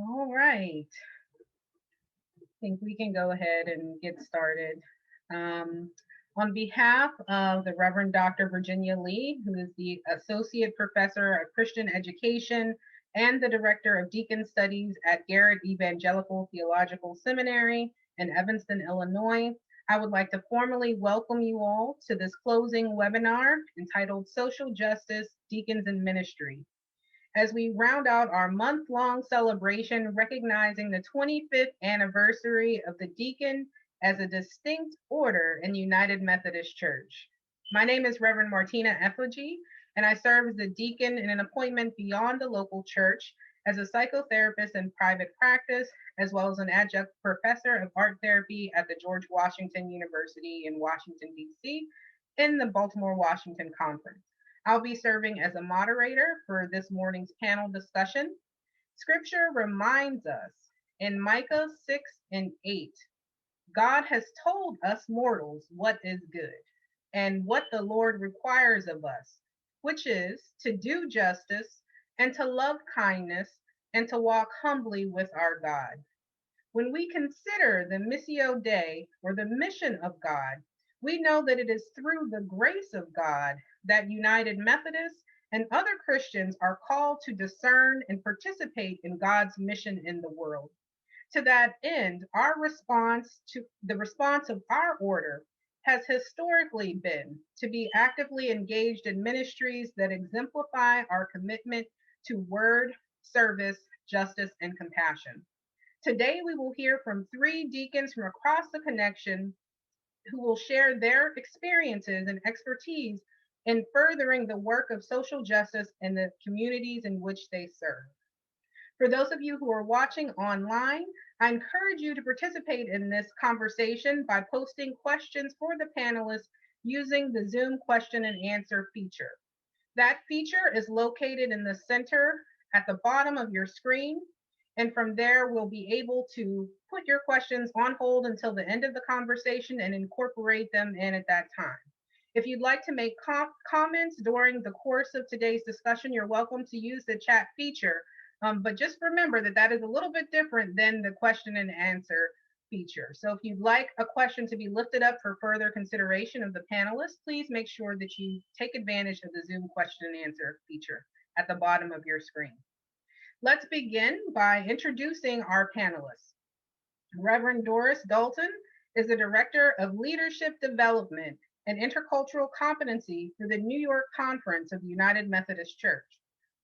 All right. I think we can go ahead and get started. Um, on behalf of the Reverend Dr. Virginia Lee, who is the Associate Professor of Christian Education and the Director of Deacon Studies at Garrett-Evangelical Theological Seminary in Evanston, Illinois, I would like to formally welcome you all to this closing webinar entitled Social Justice, Deacons and Ministry, as we round out our month-long celebration recognizing the 25th anniversary of the deacon as a distinct order in the United Methodist Church. My name is Reverend Martina Efodzi, and I serve as the deacon in an appointment beyond the local church as a psychotherapist in private practice, as well as an adjunct professor of art therapy at the George Washington University in Washington, D.C., in the Baltimore, Washington Conference. I'll be serving as a moderator for this morning's panel discussion. Scripture reminds us in Micah 6 and 8, God has told us mortals what is good and what the Lord requires of us, which is to do justice and to love kindness and to walk humbly with our God. When we consider the Missio Dei, or the mission of God, we know that it is through the grace of God that United Methodists and other Christians are called to discern and participate in God's mission in the world. To that end, the response of our order has historically been to be actively engaged in ministries that exemplify our commitment to word, service, justice, and compassion. Today, we will hear from 3 deacons from across the connection who will share their experiences and expertise in furthering the work of social justice in the communities in which they serve. For those of you who are watching online, I encourage you to participate in this conversation by posting questions for the panelists using the Zoom question and answer feature. That feature is located in the center at the bottom of your screen. And from there, we'll be able to put your questions on hold until the end of the conversation and incorporate them in at that time. If you'd like to make comments during the course of today's discussion, you're welcome to use the chat feature. But just remember that that is a little bit different than the question and answer feature. So if you'd like a question to be lifted up for further consideration of the panelists, please make sure that you take advantage of the Zoom question and answer feature at the bottom of your screen. Let's begin by introducing our panelists. Reverend Doris Dalton is the Director of Leadership Development and Intercultural Competency for the New York Conference of the United Methodist Church.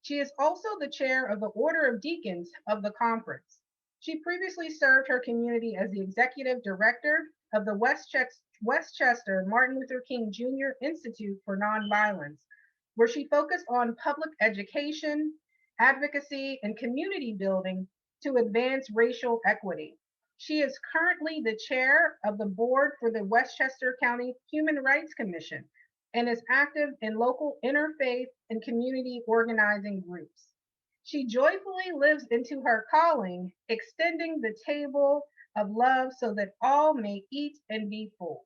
She is also the chair of the Order of Deacons of the conference. She previously served her community as the executive director of the Westchester Martin Luther King Jr. Institute for Nonviolence, where she focused on public education, advocacy, and community building to advance racial equity. She is currently the chair of the board for the Westchester County Human Rights Commission and is active in local interfaith and community organizing groups. She joyfully lives into her calling, extending the table of love so that all may eat and be full.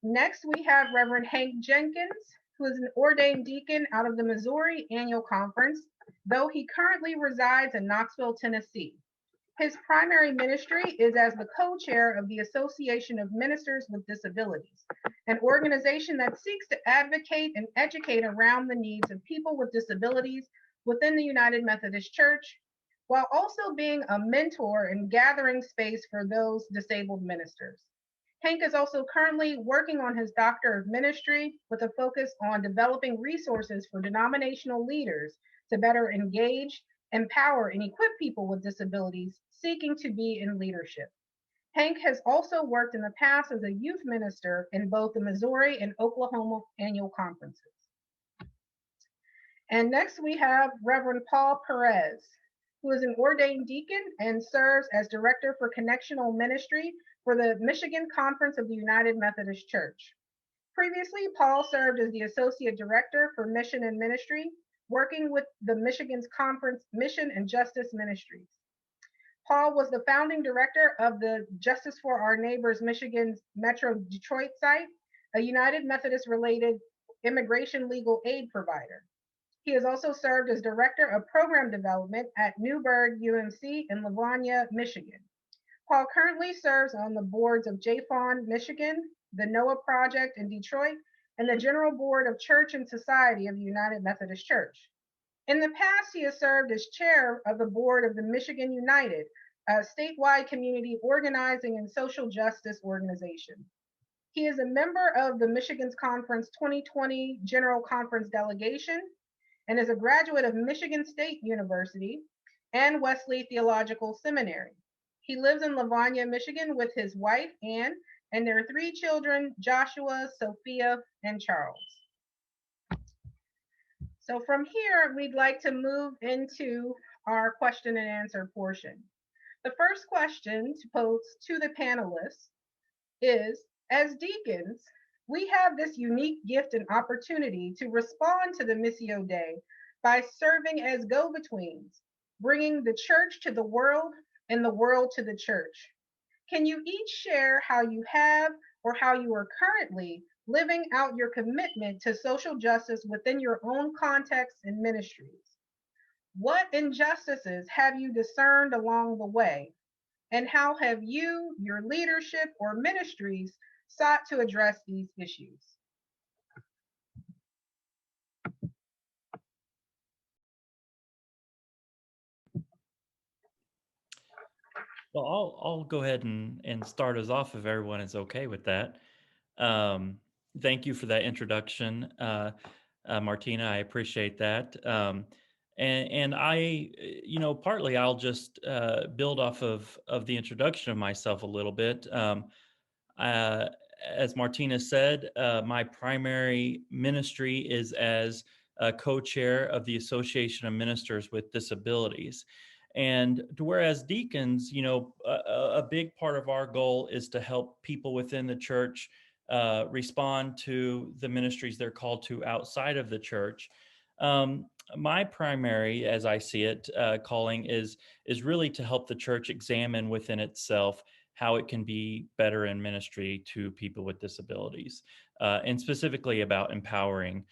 Next, we have Reverend Hank Jenkins, who is an ordained deacon out of the Missouri Annual Conference, though he currently resides in Knoxville, Tennessee. His primary ministry is as the co-chair of the Association of Ministers with Disabilities, an organization that seeks to advocate and educate around the needs of people with disabilities within the United Methodist Church, while also being a mentor and gathering space for those disabled ministers. Hank is also currently working on his Doctor of Ministry with a focus on developing resources for denominational leaders to better engage, empower, and equip people with disabilities seeking to be in leadership. Hank has also worked in the past as a youth minister in both the Missouri and Oklahoma annual conferences. And next we have Reverend Paul Perez, who is an ordained deacon and serves as Director for Connectional Ministry for the Michigan Conference of the United Methodist Church. Previously, Paul served as the Associate Director for Mission and Ministry, working with the Michigan's Conference Mission and Justice Ministries. Paul was the founding director of the Justice for Our Neighbors Michigan's Metro Detroit site, a United Methodist related immigration legal aid provider. He has also served as Director of Program Development at Newburgh UMC in Livonia, Michigan. Paul currently serves on the boards of JFON Michigan, the NOAA Project in Detroit, and the General Board of Church and Society of the United Methodist Church. In the past, he has served as chair of the board of the Michigan United, a statewide community organizing and social justice organization. He is a member of the Michigan's Conference 2020 General Conference delegation and is a graduate of Michigan State University and Wesley Theological Seminary. He lives in Livonia, Michigan with his wife, Ann, and their 3 children, Joshua, Sophia, and Charles. So from here, we'd like to move into our question and answer portion. The first question to pose to the panelists is, as deacons, we have this unique gift and opportunity to respond to the Missio Dei by serving as go-betweens, bringing the church to the world and the world to the church. Can you each share how you have or how you are currently living out your commitment to social justice within your own context and ministries? What injustices have you discerned along the way? And how have you, your leadership, or ministries sought to address these issues? Well, I'll go ahead and start us off if everyone is okay with that. Thank you for that introduction, Martina. I appreciate that. And I, partly I'll just build off of the introduction of myself a little bit. As Martina said, my primary ministry is as a co-chair of the Association of Ministers with Disabilities. And whereas deacons, a big part of our goal is to help people within the church respond to the ministries they're called to outside of the church. My primary, as I see it, calling is really to help the church examine within itself how it can be better in ministry to people with disabilities, and specifically about empowering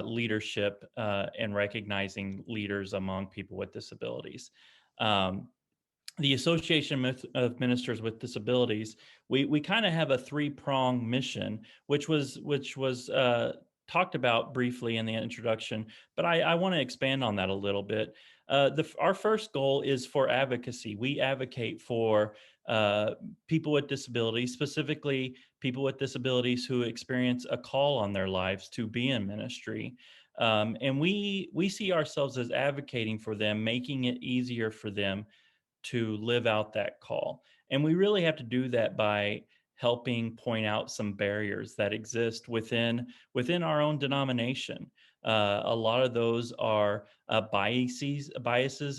leadership and recognizing leaders among people with disabilities. The Association of Ministers with Disabilities, we kind of have a 3-prong mission, which was talked about briefly in the introduction, but I want to expand on that a little bit. Our first goal is for advocacy. We advocate for people with disabilities, specifically people with disabilities who experience a call on their lives to be in ministry. And we see ourselves as advocating for them, making it easier for them to live out that call. And we really have to do that by helping point out some barriers that exist within our own denomination. A lot of those are biases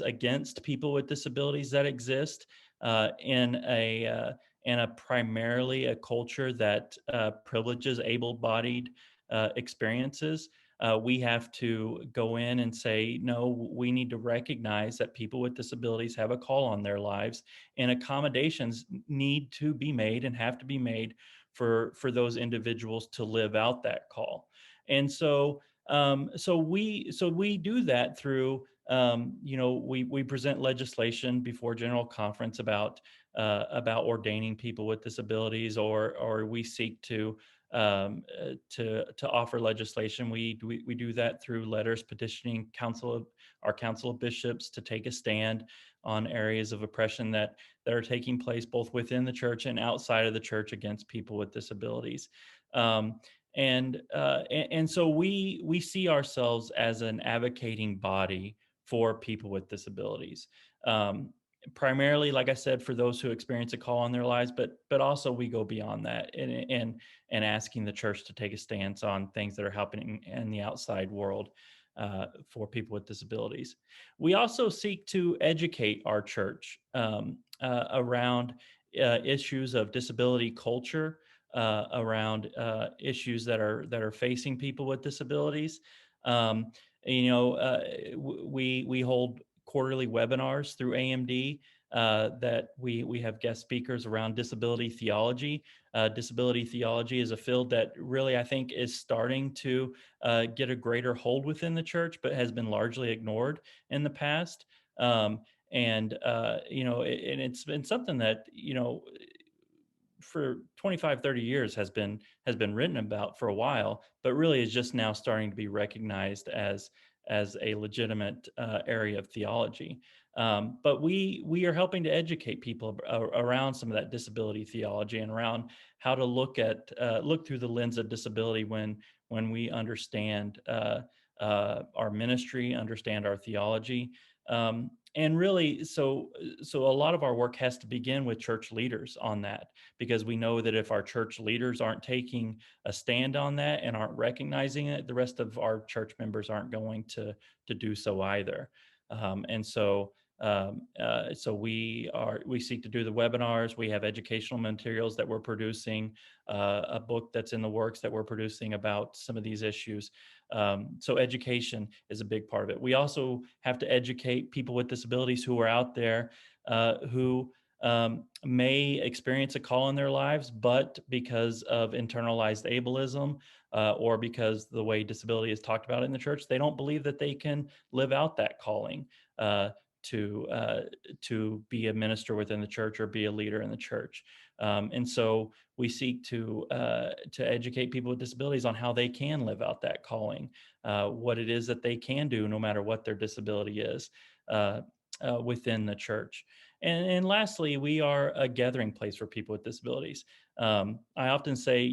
against people with disabilities that exist in a primarily a culture that privileges able-bodied experiences. We have to go in and say, no, we need to recognize that people with disabilities have a call on their lives, and accommodations need to be made and have to be made for those individuals to live out that call. And so we do that through, we present legislation before General Conference about ordaining people with disabilities, or we seek to offer legislation. We do that through letters petitioning our Council of Bishops to take a stand on areas of oppression that are taking place both within the church and outside of the church against people with disabilities. And so we see ourselves as an advocating body for people with disabilities. Primarily, like I said, for those who experience a call on their lives, but also we go beyond that and asking the church to take a stance on things that are happening in the outside world for people with disabilities. We also seek to educate our church around issues of disability culture, around issues that are facing people with disabilities. We hold quarterly webinars through AMD that we have guest speakers around disability theology. Disability theology is a field that really, I think, is starting to get a greater hold within the church, but has been largely ignored in the past. And and it's been something that, for 25, 30 years has been written about for a while, but really is just now starting to be recognized as a legitimate area of theology. But we are helping to educate people around some of that disability theology and around how to look through the lens of disability when we understand our ministry, understand our theology. And really, so a lot of our work has to begin with church leaders on that, because we know that if our church leaders aren't taking a stand on that and aren't recognizing it, the rest of our church members aren't going to do so either. So we seek to do the webinars. We have educational materials that we're producing, a book that's in the works that we're producing about some of these issues. So education is a big part of it. We also have to educate people with disabilities who are out there, who may experience a call in their lives, but because of internalized ableism, or because the way disability is talked about in the church, they don't believe that they can live out that calling to be a minister within the church or be a leader in the church. And so we seek to educate people with disabilities on how they can live out that calling, what it is that they can do no matter what their disability is, within the church. And lastly, we are a gathering place for people with disabilities. I often say,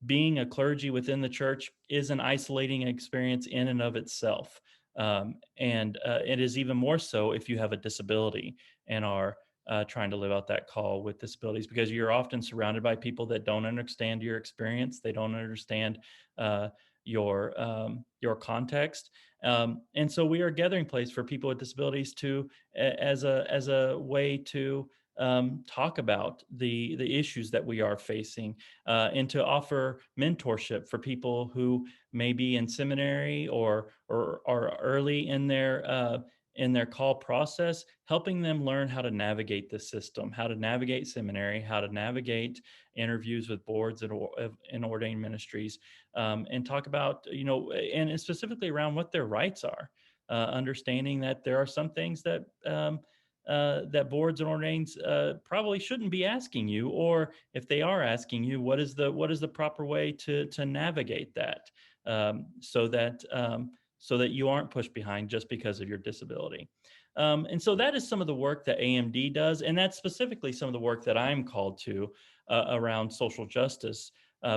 being a clergy within the church is an isolating experience in and of itself. And it is even more so if you have a disability and are trying to live out that call with disabilities, because you're often surrounded by people that don't understand your experience. They don't understand your context. And so we are a gathering place for people with disabilities as a way to talk about the issues that we are facing, and to offer mentorship for people who may be in seminary or early in their call process, helping them learn how to navigate the system, how to navigate seminary, how to navigate interviews with boards and ordained ministries, and talk about, and specifically around what their rights are, understanding that there are some things that boards and ordains probably shouldn't be asking you, or if they are asking you, what is the proper way to navigate that, so that you aren't pushed behind just because of your disability. And so that is some of the work that AMD does, and that's specifically some of the work that I'm called to around social justice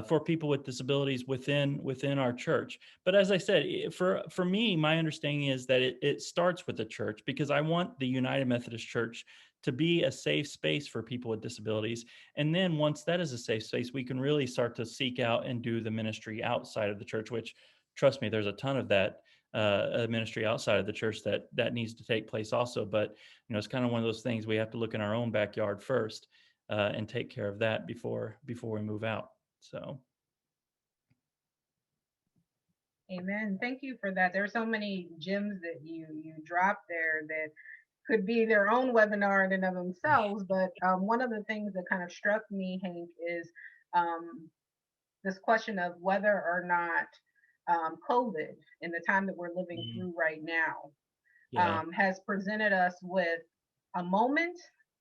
for people with disabilities within our church. But as I said, for me, my understanding is that it starts with the church, because I want the United Methodist Church to be a safe space for people with disabilities. And then once that is a safe space, we can really start to seek out and do the ministry outside of the church, which, trust me, there's a ton of that ministry outside of the church that needs to take place also. But, it's kind of one of those things we have to look in our own backyard first, and take care of that before we move out. So. Amen. Thank you for that. There are so many gems that you dropped there that could be their own webinar in and of themselves. But one of the things that kind of struck me, Hank, is this question of whether or not COVID, in the time that we're living through right now, has presented us with a moment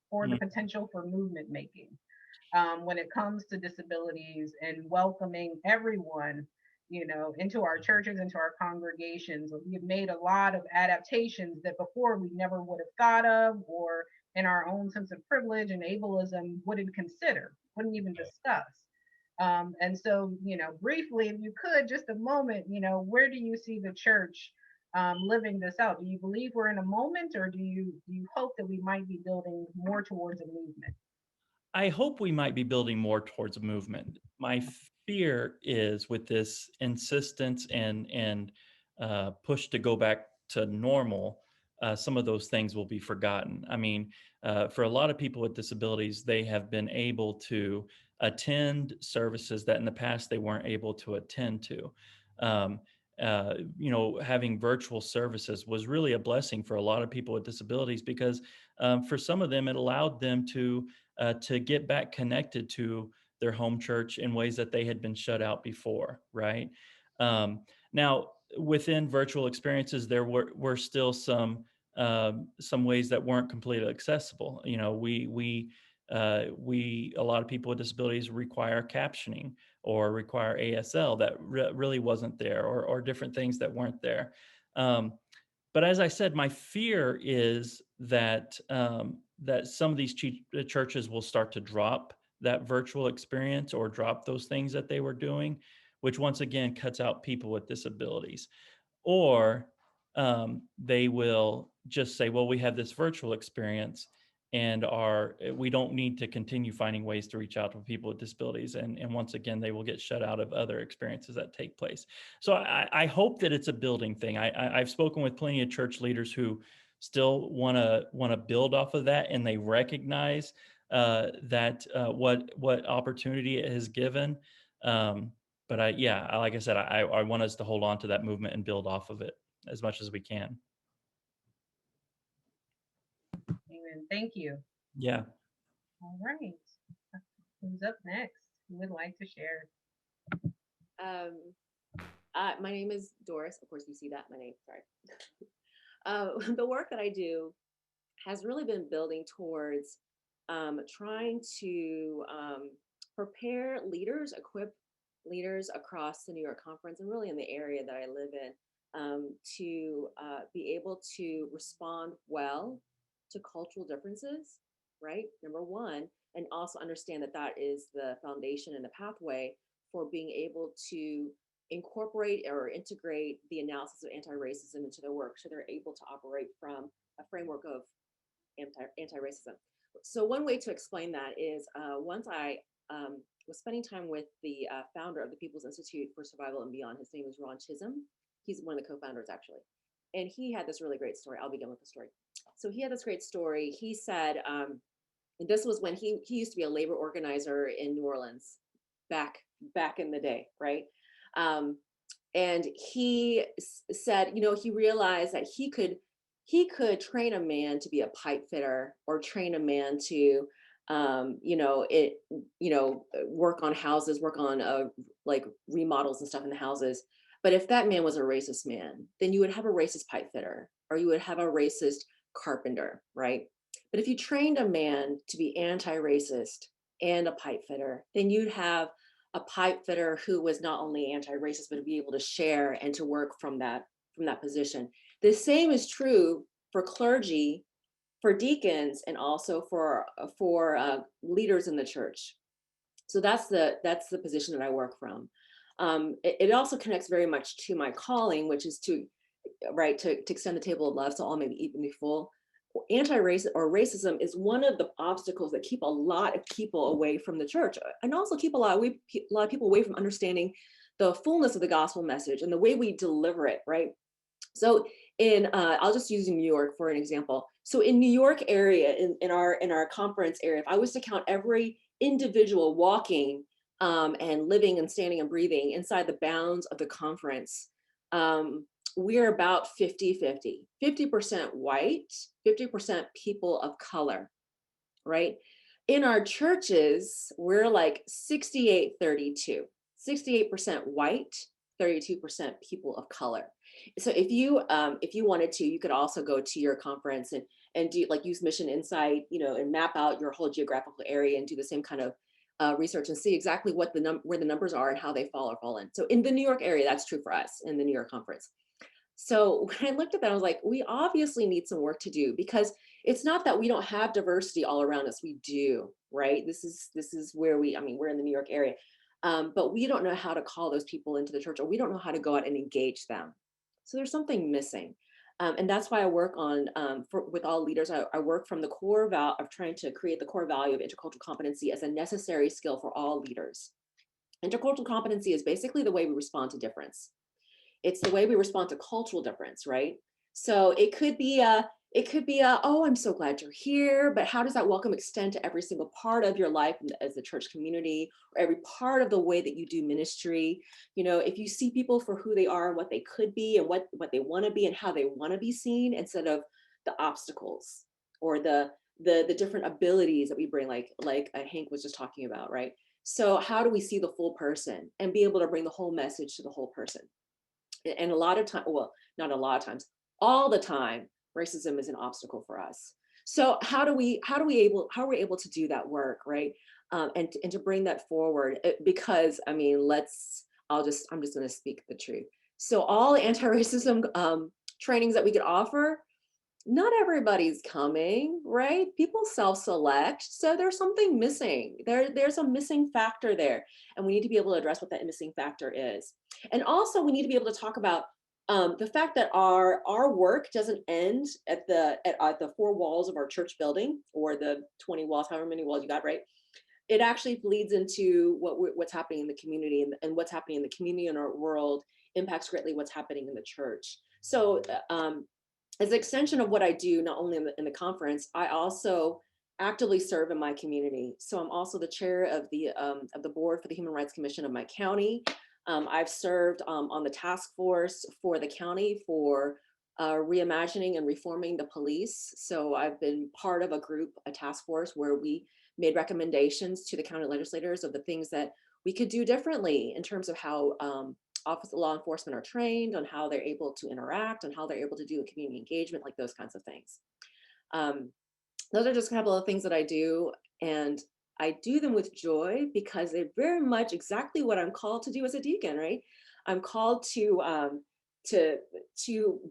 or the potential for movement making, when it comes to disabilities and welcoming everyone, into our churches, into our congregations. We've made a lot of adaptations that before we never would have thought of, or in our own sense of privilege and ableism wouldn't consider, wouldn't even discuss. And so, briefly, if you could, just a moment, where do you see the church living this out? Do you believe we're in a moment, or do you hope that we might be building more towards a movement? I hope we might be building more towards a movement. My fear is, with this insistence and push to go back to normal, some of those things will be forgotten. I mean, for a lot of people with disabilities, they have been able to attend services that in the past they weren't able to attend to. having virtual services was really a blessing for a lot of people with disabilities, because for some of them, it allowed them to get back connected to their home church in ways that they had been shut out before, right? Now, within virtual experiences, there were still some ways that weren't completely accessible. A lot of people with disabilities require captioning or require ASL that really wasn't there, or different things that weren't there. But as I said, my fear is that that some of these churches will start to drop that virtual experience or drop those things that they were doing, which once again cuts out people with disabilities. Or they will just say, well, we have this virtual experience, and we don't need to continue finding ways to reach out to people with disabilities. And once again, they will get shut out of other experiences that take place. So I hope that it's a building thing. I've spoken with plenty of church leaders who still want to build off of that, and they recognize that what opportunity it has given. But like I said, I want us to hold on to that movement and build off of it as much as we can. Amen. Thank you. Yeah. All right. Who's up next? Who would like to share? My name is Doris. Of course, you see that, my name, sorry. The work that I do has really been building towards trying to prepare leaders, equip leaders across the New York Conference and really in the area that I live in to be able to respond well to cultural differences, right? Number one, and also understand that that is the foundation and the pathway for being able to incorporate or integrate the analysis of anti-racism into their work, so they're able to operate from a framework of anti-racism. So one way to explain that is once I was spending time with the founder of the People's Institute for Survival and Beyond. His name is Ron Chisholm. He's one of the co-founders, actually. And he had this really great story. I'll begin with the story. So he had this great story. He said, and this was when he used to be a labor organizer in New Orleans back in the day, right? And he said, he realized that he could train a man to be a pipe fitter, or train a man to work on houses, work on like remodels and stuff in the houses. But if that man was a racist man, then you would have a racist pipe fitter, or you would have a racist carpenter, right? But if you trained a man to be anti-racist and a pipe fitter, then you'd have a pipe fitter who was not only anti-racist, but to be able to share and to work from that position. The same is true for clergy, for deacons, and also for leaders in the church. So that's the position that I work from. It also connects very much to my calling, which is to extend the table of love so all may be equally full. Anti-racism or racism is one of the obstacles that keep a lot of people away from the church, and also keep a lot of people away from understanding the fullness of the gospel message and the way we deliver it, right? So I'll just use New York for an example. So in New York area, in our conference area, if I was to count every individual walking and living and standing and breathing inside the bounds of the conference, we're about 50-50, 50% white, 50% people of color, right? In our churches, we're like 68-32, 68% white, 32% people of color. So if you wanted to, you could also go to your conference and do use Mission Insight, and map out your whole geographical area and do the same kind of research and see exactly what where the numbers are and how they fall in. So in the New York area, that's true for us in the New York conference. So when I looked at that, I was like, we obviously need some work to do, because it's not that we don't have diversity all around us. We do, right? This is where we're in the New York area, but we don't know how to call those people into the church, or we don't know how to go out and engage them. So there's something missing. And that's why I work on, with all leaders, I work from the core of trying to create the core value of intercultural competency as a necessary skill for all leaders. Intercultural competency is basically the way we respond to difference. It's the way we respond to cultural difference, right? So it could be It could be oh, I'm so glad you're here, but how does that welcome extend to every single part of your life as a church community, or every part of the way that you do ministry? You know, if you see people for who they are and what they could be and what they want to be and how they want to be seen, instead of the obstacles or the different abilities that we bring, like Hank was just talking about, right? So how do we see the full person and be able to bring the whole message to the whole person? And a lot of time, well, not a lot of times, all the time, racism is an obstacle for us. So how are we able to do that work, right? And to bring that forward, because I mean, I'm just going to speak the truth. So all anti-racism trainings that we could offer, not everybody's coming, right? People self-select. So there's something missing. There's a missing factor there. And we need to be able to address what that missing factor is. And also we need to be able to talk about the fact that our work doesn't end at the four walls of our church building, or the 20 walls, however many walls you got, right? It actually bleeds into what's happening in the community, and what's happening in the community and our world impacts greatly what's happening in the church. So as an extension of what I do, not only in the conference, I also actively serve in my community. So I'm also the chair of the board for the Human Rights Commission of my county. I've served on the task force for the county for reimagining and reforming the police. So I've been part of a task force where we made recommendations to the county legislators of the things that we could do differently in terms of how office of law enforcement are trained, on how they're able to interact, and how they're able to do a community engagement, like those kinds of things. Those are just a couple of things that I do, and I do them with joy because they're very much exactly what I'm called to do as a deacon, right? I'm called to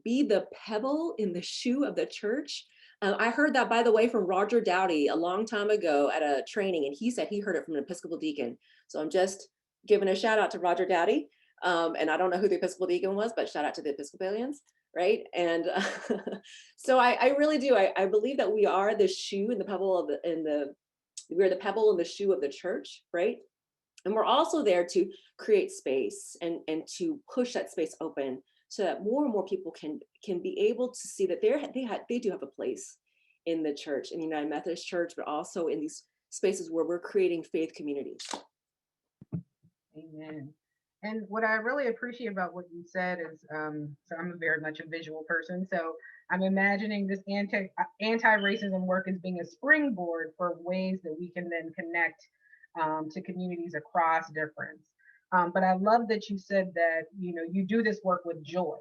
be the pebble in the shoe of the church. I heard that, by the way, from Roger Dowdy a long time ago at a training, and he said he heard it from an Episcopal deacon. So I'm just giving a shout out to Roger Dowdy. And I don't know who the Episcopal deacon was, but shout out to the Episcopalians, right? And so I really do. I believe that we are the shoe and the pebble we're the pebble in the shoe of the church, right? And we're also there to create space and to push that space open so that more and more people can be able to see that they do have a place in the church, in the United Methodist Church, but also in these spaces where we're creating faith communities. Amen. And what I really appreciate about what you said is, so I'm very much a visual person, so I'm imagining this anti-racism work as being a springboard for ways that we can then connect to communities across difference. But I love that you said that, you know, you do this work with joy,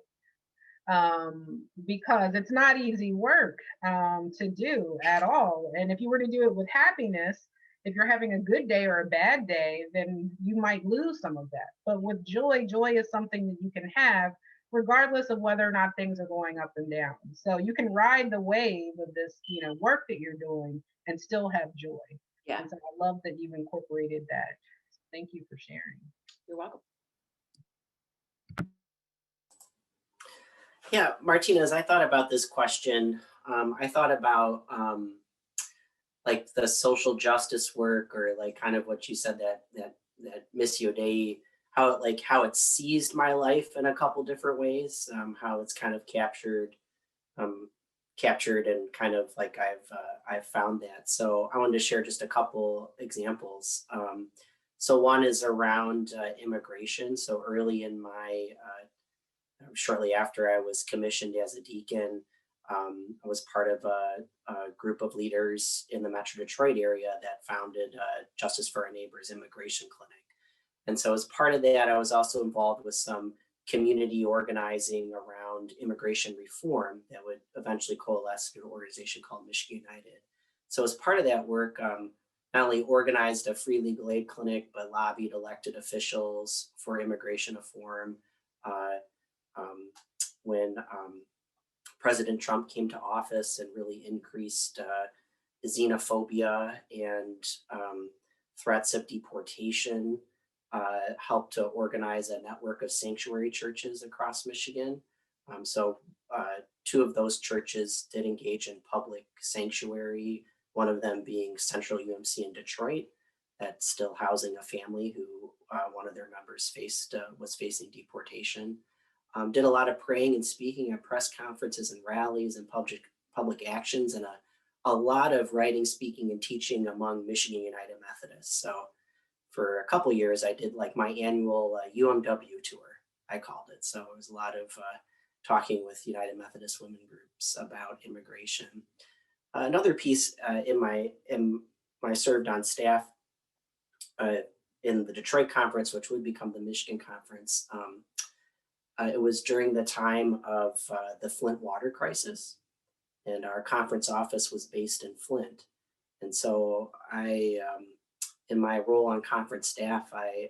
because it's not easy work to do at all. And if you were to do it with happiness, if you're having a good day or a bad day, then you might lose some of that. But with joy, joy is something that you can have regardless of whether or not things are going up and down. So you can ride the wave of this, you know, work that you're doing and still have joy. Yeah. And so I love that you've incorporated that. So thank you for sharing. You're welcome. Yeah, Martina, as I thought about this question, I thought about like the social justice work, or like kind of what you said, that Missio Dei, how it seized my life in a couple different ways, how it's kind of captured and kind of like I've found that. So I wanted to share just a couple examples. So one is around immigration. So early in my shortly after I was commissioned as a deacon, I was part of a group of leaders in the Metro Detroit area that founded Justice for Our Neighbors Immigration Clinic. And so as part of that, I was also involved with some community organizing around immigration reform that would eventually coalesce to an organization called Michigan United. So as part of that work, not only organized a free legal aid clinic, but lobbied elected officials for immigration reform. When President Trump came to office and really increased xenophobia and threats of deportation, helped to organize a network of sanctuary churches across Michigan. So two of those churches did engage in public sanctuary, one of them being Central UMC in Detroit, that's still housing a family who one of their members was facing deportation. Did a lot of praying and speaking at press conferences and rallies and public actions, and a lot of writing, speaking, and teaching among Michigan United Methodists. So for a couple years, I did like my annual UMW tour, I called it. So it was a lot of talking with United Methodist women groups about immigration. Another piece when I served on staff in the Detroit conference, which would become the Michigan conference, it was during the time of the Flint water crisis, and our conference office was based in Flint. And so in my role on conference staff, I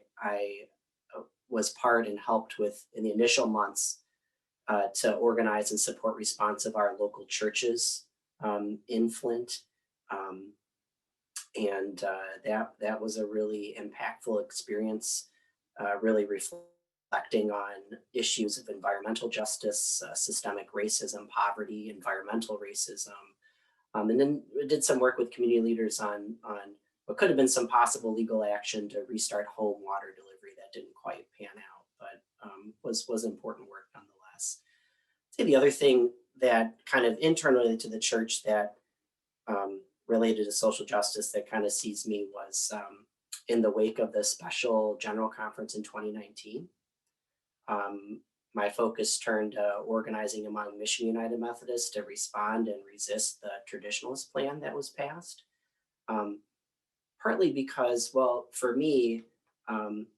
was part and helped with, in the initial months, to organize and support response of our local churches in Flint. And that was a really impactful experience, really reflecting on issues of environmental justice, systemic racism, poverty, environmental racism. And then we did some work with community leaders on what could have been some possible legal action to restart home water delivery that didn't quite pan out, but was important work nonetheless. I'd say the other thing that kind of internally to the church that related to social justice that kind of seized me was in the wake of the special general conference in 2019. My focus turned to organizing among Michigan United Methodists to respond and resist the traditionalist plan that was passed. Partly because, well, for me,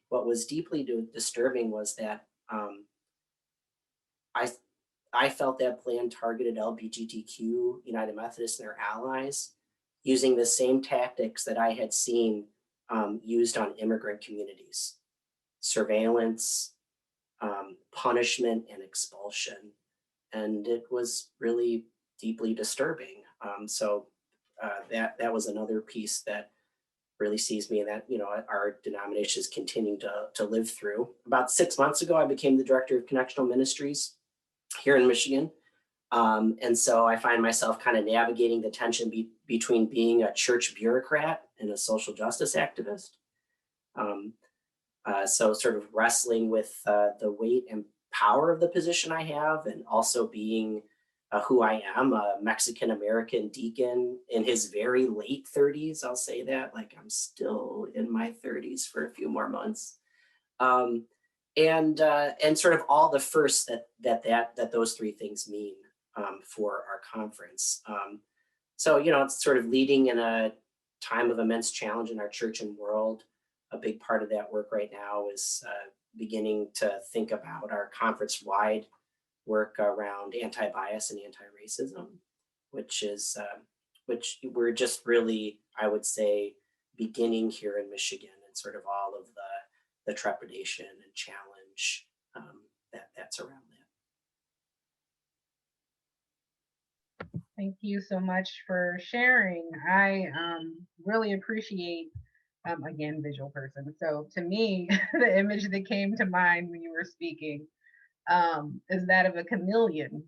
what was deeply disturbing was that I felt that plan targeted LGBTQ United Methodists and their allies using the same tactics that I had seen used on immigrant communities: surveillance, punishment, and expulsion. And it was really deeply disturbing. So that was another piece that really sees me, and that, you know, our denomination is continuing to live through. About 6 months ago, I became the director of Connectional Ministries here in Michigan. And so I find myself kind of navigating the tension between being a church bureaucrat and a social justice activist. So sort of wrestling with the weight and power of the position I have, and also being who I am, a Mexican-American deacon in his very late 30s. I'll say that, like, I'm still in my 30s for a few more months. And sort of all the firsts that those three things mean for our conference. So, you know, it's sort of leading in a time of immense challenge in our church and world. A big part of that work right now is beginning to think about our conference-wide work around anti-bias and anti-racism, which we're just really, I would say, beginning here in Michigan, and sort of all of the trepidation and challenge that's around that. Thank you so much for sharing. I really appreciate, again, visual person. So to me, the image that came to mind when you were speaking is that of a chameleon,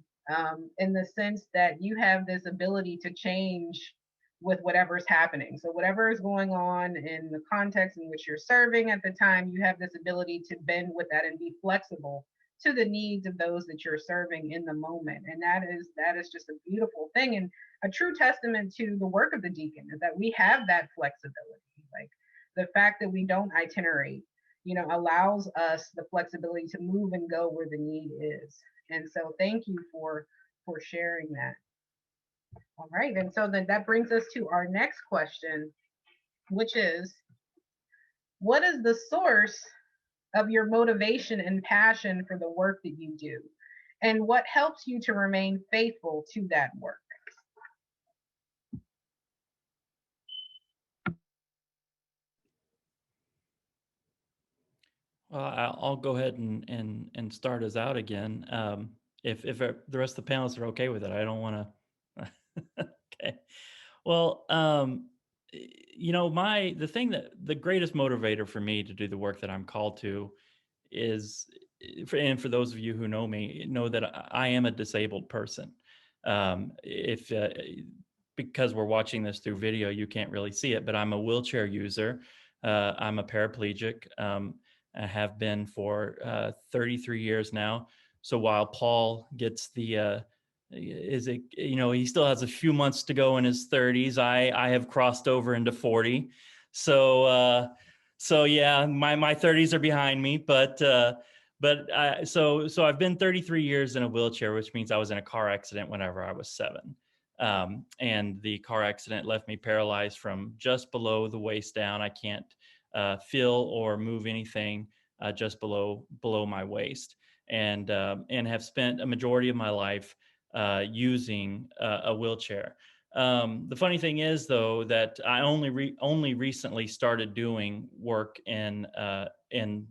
in the sense that you have this ability to change with whatever's happening. So whatever is going on in the context in which you're serving at the time, you have this ability to bend with that and be flexible to the needs of those that you're serving in the moment. And that is just a beautiful thing, and a true testament to the work of the deacon, is that we have that flexibility. Like, the fact that we don't itinerate, you know, allows us the flexibility to move and go where the need is. And so thank you for sharing that. All right, and so then that brings us to our next question, which is, what is the source of your motivation and passion for the work that you do? And what helps you to remain faithful to that work? Well, I'll go ahead and start us out again. If the rest of the panelists are okay with it, I don't want to. Okay. Well, you know, the greatest motivator for me to do the work that I'm called to is, and for those of you who know me, know that I am a disabled person. Because we're watching this through video, you can't really see it, but I'm a wheelchair user. I'm a paraplegic. I have been for 33 years now. So while Paul gets the is it, he still has a few months to go in his 30s. I have crossed over into 40. So yeah, my 30s are behind me, but I've been 33 years in a wheelchair, which means I was in a car accident whenever I was 7. And the car accident left me paralyzed from just below the waist down. I can't feel or move anything just below my waist, and have spent a majority of my life using a wheelchair. The funny thing is, though, that I only recently started doing work in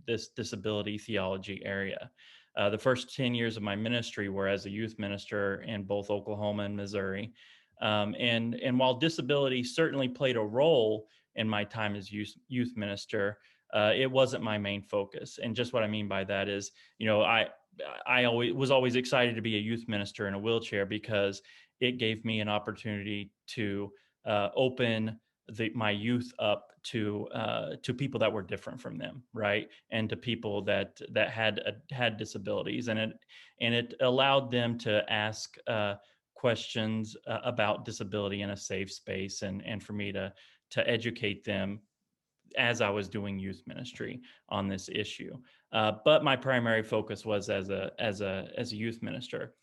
this disability theology area. The first 10 years of my ministry were as a youth minister in both Oklahoma and Missouri. And while disability certainly played a role in my time as youth minister, it wasn't my main focus. And just what I mean by that is, I was always excited to be a youth minister in a wheelchair because it gave me an opportunity to open my youth up to people that were different from them, right, and to people that had disabilities, and it allowed them to ask questions about disability in a safe space, and for me to educate them as I was doing youth ministry on this issue. But my primary focus was as a youth minister.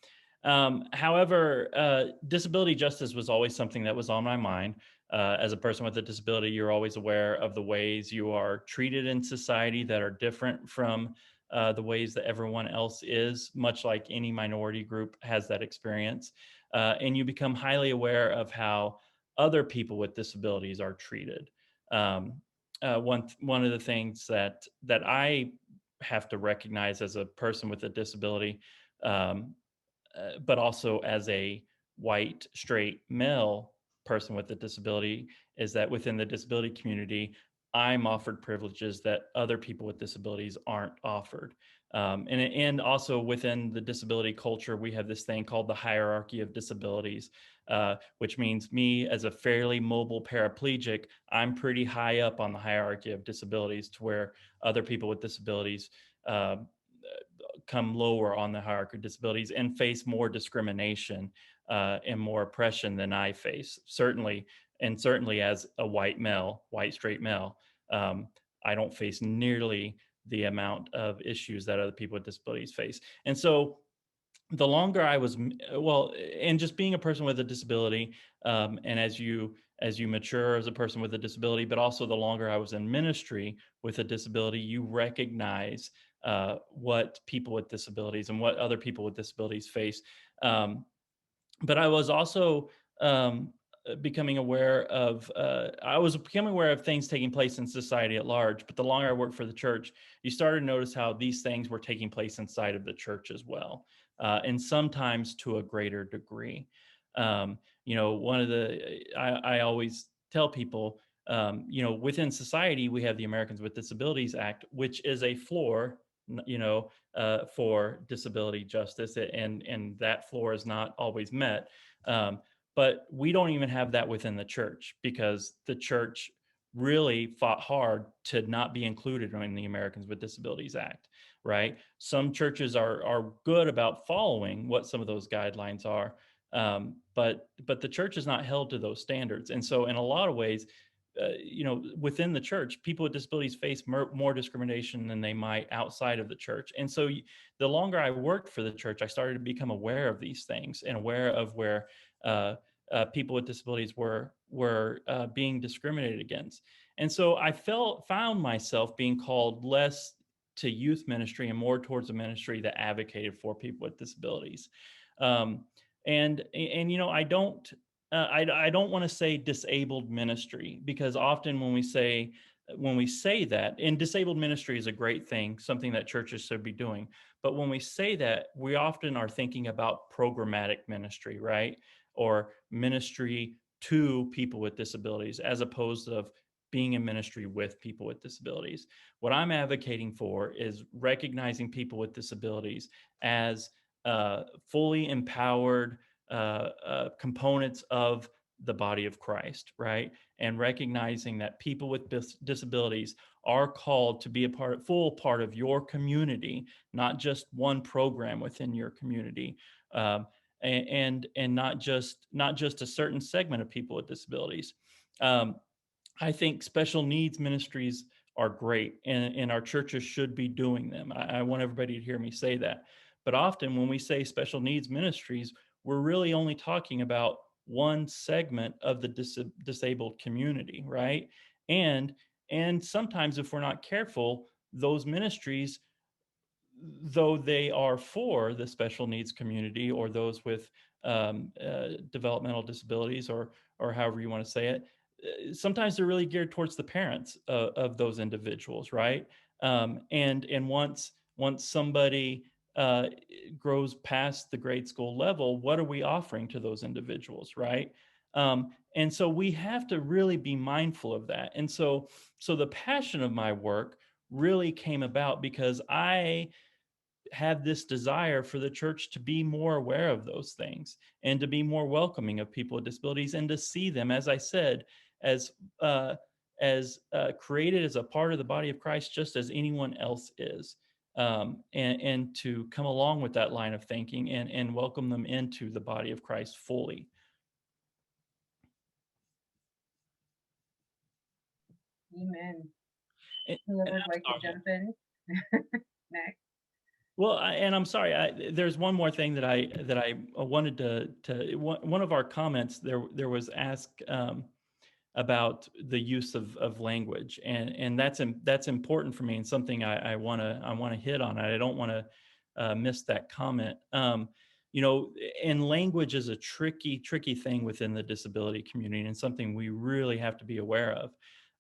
However, disability justice was always something that was on my mind. As a person with a disability, you're always aware of the ways you are treated in society that are different from the ways that everyone else is, much like any minority group has that experience. And you become highly aware of how other people with disabilities are treated. One of the things that I have to recognize as a person with a disability, but also as a white, straight male person with a disability, is that within the disability community, I'm offered privileges that other people with disabilities aren't offered. And also within the disability culture, we have this thing called the Hierarchy of Disabilities, which means me as a fairly mobile paraplegic, I'm pretty high up on the hierarchy of disabilities, to where other people with disabilities come lower on the hierarchy of disabilities and face more discrimination and more oppression than I face. Certainly as a white straight male, I don't face nearly the amount of issues that other people with disabilities face. And so the longer I was, and just being a person with a disability, and as you mature as a person with a disability, but also the longer I was in ministry with a disability, you recognize what people with disabilities and what other people with disabilities face. But I was also becoming aware of things taking place in society at large. But the longer I worked for the church, you started to notice how these things were taking place inside of the church as well, and sometimes to a greater degree. One of I always tell people, within society, we have the Americans with Disabilities Act, which is a floor, for disability justice, and that floor is not always met. But we don't even have that within the church, because the church really fought hard to not be included in the Americans with Disabilities Act, right? Some churches are good about following what some of those guidelines are, but the church is not held to those standards. And so in a lot of ways, within the church, people with disabilities face more discrimination than they might outside of the church. And so the longer I worked for the church, I started to become aware of these things and aware of where people with disabilities were being discriminated against. And so I found myself being called less to youth ministry and more towards a ministry that advocated for people with disabilities. And I don't want to say disabled ministry, because often when we say that, and disabled ministry is a great thing, something that churches should be doing. But when we say that, we often are thinking about programmatic ministry, right? Or ministry to people with disabilities, as opposed to being in ministry with people with disabilities. What I'm advocating for is recognizing people with disabilities as fully empowered components of the body of Christ, right? And recognizing that people with disabilities are called to be full part of your community, not just one program within your community. and not just a certain segment of people with disabilities. I think special needs ministries are great, and our churches should be doing them. I want everybody to hear me say that. But often when we say special needs ministries, we're really only talking about one segment of the disabled community, right? And sometimes if we're not careful, those ministries, though they are for the special needs community or those with developmental disabilities, or however you want to say it, sometimes they're really geared towards the parents of those individuals, right? And once somebody grows past the grade school level, what are we offering to those individuals, right? And so we have to really be mindful of that. And so the passion of my work really came about because I have this desire for the church to be more aware of those things and to be more welcoming of people with disabilities, and to see them, as I said, as created as a part of the body of Christ, just as anyone else is, and to come along with that line of thinking and welcome them into the body of Christ fully. Amen. And Whoever would I'm like to sorry. jump in next. Well, and I'm sorry. There's one more thing that I wanted to. One of our comments there was asked about the use of language, and that's important for me, and something I want to hit on. I don't want to miss that comment. And language is a tricky thing within the disability community, and something we really have to be aware of.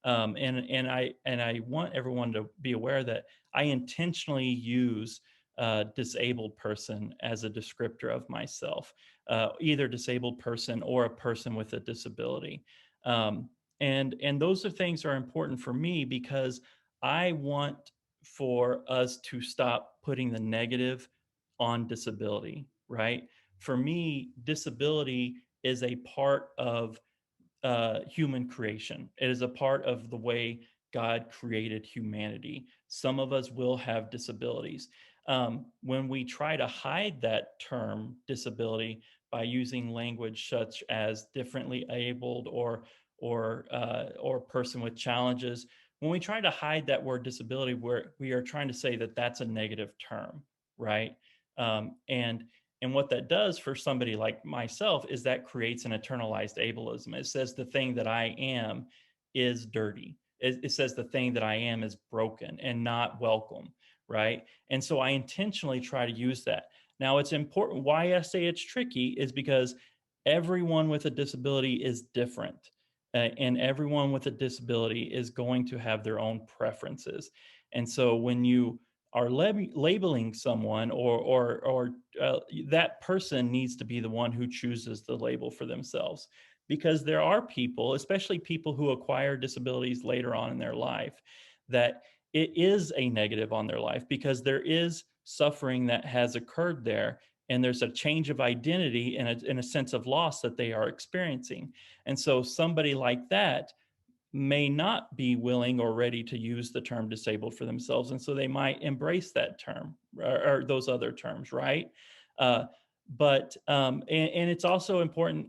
And I want everyone to be aware that I intentionally use disabled person as a descriptor of myself, either disabled person or a person with a disability. And those are things are important for me because I want for us to stop putting the negative on disability, right? For me, disability is a part of human creation. It is a part of the way God created humanity. Some of us will have disabilities. When we try to hide that term disability by using language such as differently abled or person with challenges, when we try to hide that word disability, we are trying to say that that's a negative term, right? And what that does for somebody like myself is that creates an internalized ableism. It says the thing that I am is dirty. It says the thing that I am is broken and not welcome, right? And so I intentionally try to use that. Now, it's important. Why I say it's tricky is because everyone with a disability is different. And everyone with a disability is going to have their own preferences. And so when you are labeling someone, or that person needs to be the one who chooses the label for themselves, because there are people, especially people who acquire disabilities later on in their life, that it is a negative on their life because there is suffering that has occurred there, and there's a change of identity and a sense of loss that they are experiencing. And so somebody like that may not be willing or ready to use the term disabled for themselves. And so they might embrace that term or those other terms, right? And it's also important.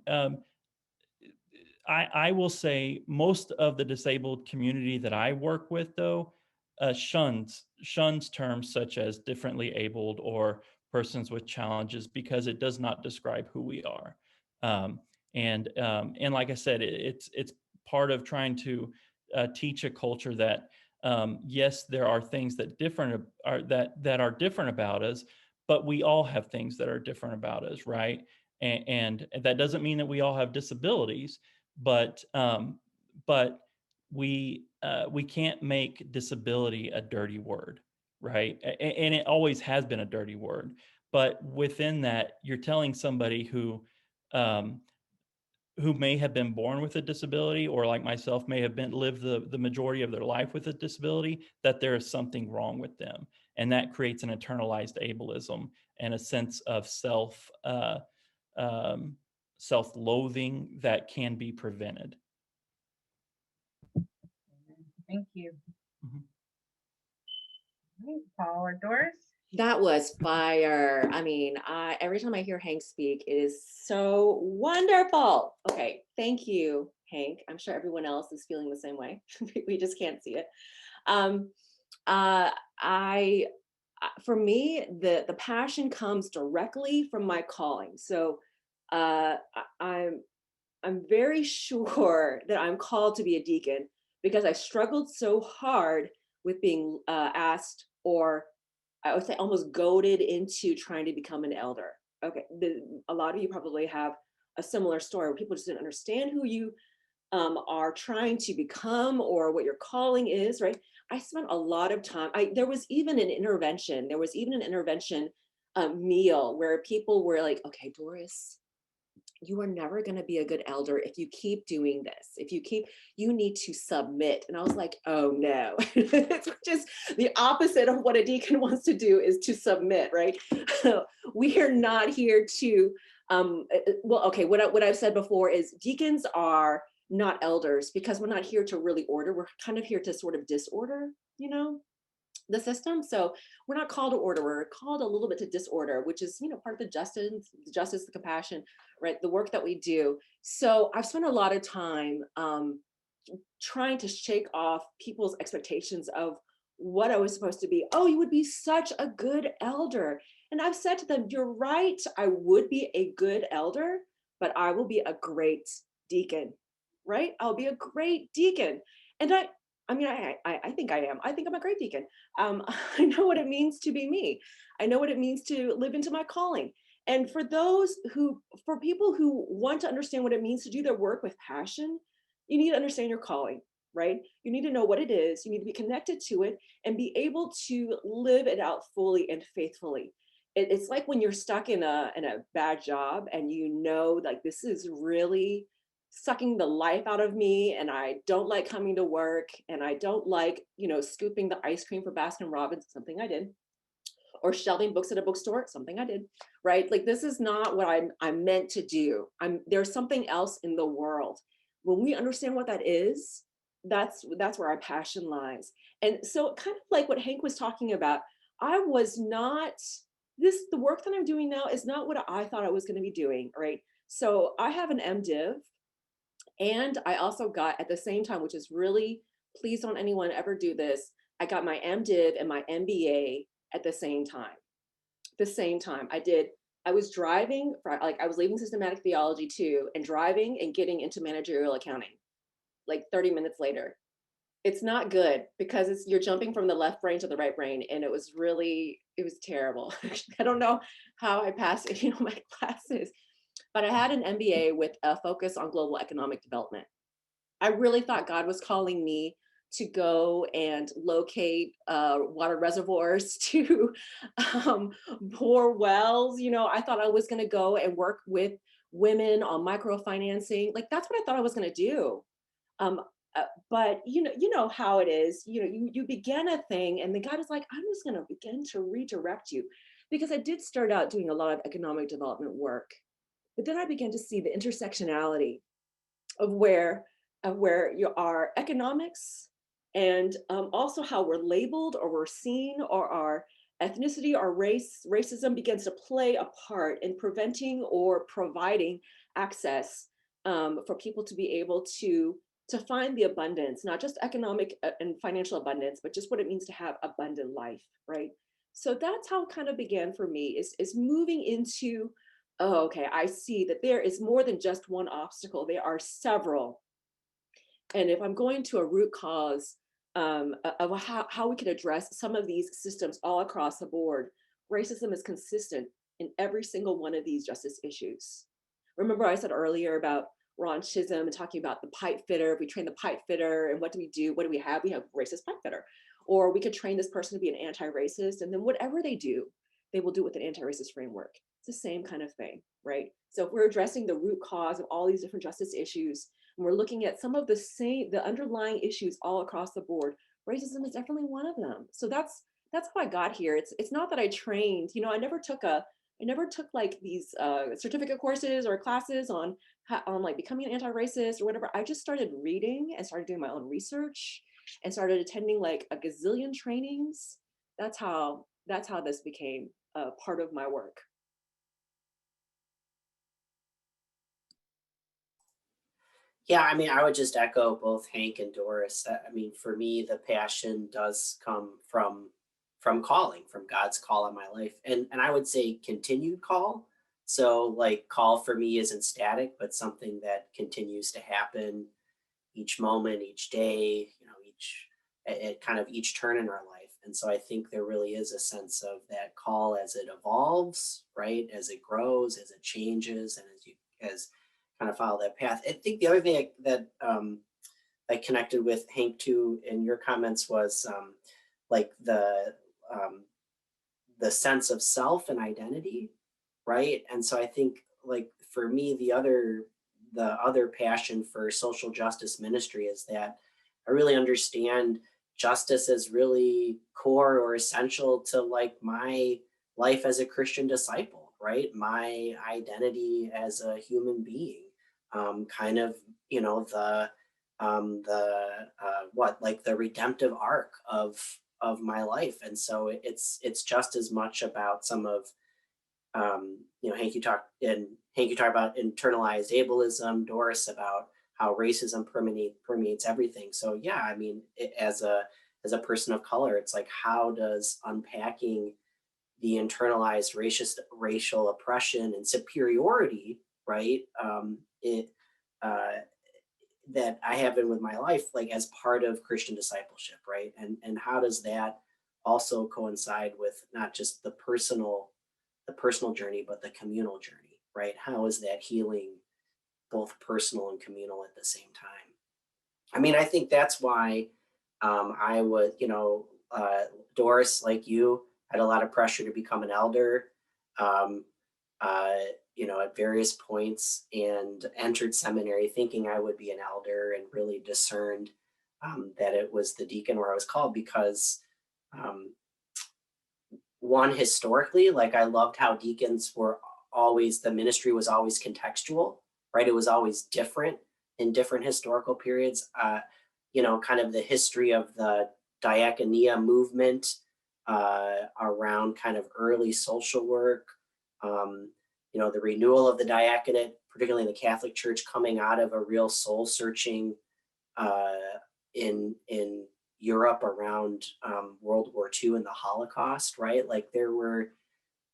I will say most of the disabled community that I work with, though, shuns terms such as differently abled or persons with challenges, because it does not describe who we are. And like I said, it's part of trying to teach a culture that yes, there are things that are different about us, but we all have things that are different about us, right? And that doesn't mean that we all have disabilities, but we can't make disability a dirty word, right? And it always has been a dirty word. But within that, you're telling somebody who may have been born with a disability, or like myself may have lived the majority of their life with a disability, that there is something wrong with them, and that creates an internalized ableism and a sense of self-loathing that can be prevented. Thank you. Mhm. All right, Paul or Doris, That was fire. I mean, every time I hear Hank speak, it is so wonderful. Okay, thank you, Hank. I'm sure everyone else is feeling the same way. We just can't see it. Um, I for me, the passion comes directly from my calling. So I'm very sure that I'm called to be a deacon because I struggled so hard with being asked, or I would say almost goaded into trying to become an elder. Okay, a lot of you probably have a similar story where people just didn't understand who you are trying to become or what your calling is, right? I spent a lot of time. There was even an intervention. There was even an intervention meal where people were like, "Okay, Doris, you are never going to be a good elder if you keep doing this. You need to submit." And I was like, oh no, it's just the opposite of what a deacon wants to do, is to submit, right? We are not here to, well, okay, what I've said before is deacons are not elders because we're not here to really order. We're kind of here to sort of disorder, the system. So we're not called to order, we're called a little bit to disorder, which is, part of the justice, the compassion, right? The work that we do. So I've spent a lot of time trying to shake off people's expectations of what I was supposed to be. Oh, you would be such a good elder. And I've said to them, you're right, I would be a good elder, but I will be a great deacon, right? I'll be a great deacon. And I mean, I think I am. I think I'm a great deacon. I know what it means to be me. I know what it means to live into my calling. And for people who want to understand what it means to do their work with passion, you need to understand your calling, right? You need to know what it is. You need to be connected to it and be able to live it out fully and faithfully. It's like when you're stuck in a bad job and like this is really sucking the life out of me, and I don't like coming to work, and I don't like, scooping the ice cream for Baskin Robbins, something I did, or shelving books at a bookstore, something I did, right? Like this is not what I'm meant to do. There's something else in the world. When we understand what that is, that's where our passion lies. And so kind of like what Hank was talking about, the work that I'm doing now is not what I thought I was going to be doing, right? So I have an MDiv, and I also got at the same time, which is really, please don't anyone ever do this, I got my MDiv and my MBA at the same time. I was driving, I was leaving systematic theology too, and driving and getting into managerial accounting, like 30 minutes later. It's not good because you're jumping from the left brain to the right brain. And it was terrible. I don't know how I passed, my classes, but I had an MBA with a focus on global economic development. I really thought God was calling me to go and locate water reservoirs, to bore wells. I thought I was going to go and work with women on microfinancing. Like that's what I thought I was going to do. But you know how it is. You begin a thing, and then God is like, I'm just going to begin to redirect you, because I did start out doing a lot of economic development work, but then I began to see the intersectionality of where our economics and also how we're labeled or we're seen, or our ethnicity or racism begins to play a part in preventing or providing access for people to be able to find the abundance, not just economic and financial abundance, but just what it means to have abundant life, right? So that's how it kind of began for me, is moving into, oh, okay, I see that there is more than just one obstacle. There are several. And if I'm going to a root cause of how we can address some of these systems all across the board, racism is consistent in every single one of these justice issues. Remember I said earlier about Ron Chisholm and talking about the pipe fitter. If we train the pipe fitter, and what do we do? What do we have? We have racist pipe fitter. Or we could train this person to be an anti-racist, and then whatever they do, they will do it with an anti-racist framework. It's the same kind of thing, right? So if we're addressing the root cause of all these different justice issues, and we're looking at some of the underlying issues all across the board, racism is definitely one of them. So that's how I got here. It's not that I trained, I never took like these certificate courses or classes on like becoming an anti-racist or whatever. I just started reading and started doing my own research and started attending like a gazillion trainings. That's how that's how this became a part of my work. Yeah, I mean, I would just echo both Hank and Doris. I mean, for me, the passion does come from calling, from God's call on my life, and I would say continued call. So like call for me isn't static, but something that continues to happen each moment, each day, you know, each at kind of each turn in our life. And so I think there really is a sense of that call as it evolves, right? As it grows, as it changes, and as kind of follow that path. I think the other thing that I connected with Hank too in your comments was like the sense of self and identity, right? And so I think like for me, the other passion for social justice ministry is that I really understand justice as really core or essential to like my life as a Christian disciple, right? My identity as a human being, kind of, you know, what like the redemptive arc of my life. And so it's just as much about some of you know, Hank, you talk about internalized ableism, Doris about how racism permeates everything. So yeah, I mean, as a person of color, it's like, how does unpacking the internalized racial oppression and superiority, right? It that I have in with my life, like as part of Christian discipleship, right? And how does that also coincide with not just the personal journey, but the communal journey, right? How is that healing both personal and communal at the same time? I mean, I think that's why I would, you know, Doris, like you, had a lot of pressure to become an elder, um, uh, you know, at various points, and entered seminary thinking I would be an elder, and really discerned that it was the deacon where I was called because um, one, historically, like I loved how deacons were always, the ministry was always contextual, right? It was always different in different historical periods. You know, kind of the history of the diaconia movement around kind of early social work, you know, the renewal of the diaconate, particularly in the Catholic Church, coming out of a real soul searching uh, in Europe around World War II and the Holocaust, right? Like there were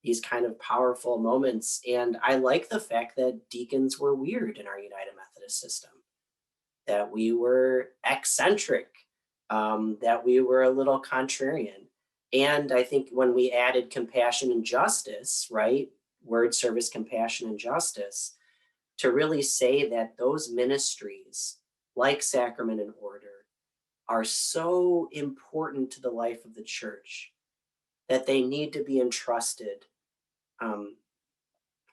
these kind of powerful moments. And I like the fact that deacons were weird in our United Methodist system, that we were eccentric, that we were a little contrarian. And I think when we added compassion and justice, right? Word, service, compassion, and justice, to really say that those ministries, like sacrament and order, are so important to the life of the church that they need to be entrusted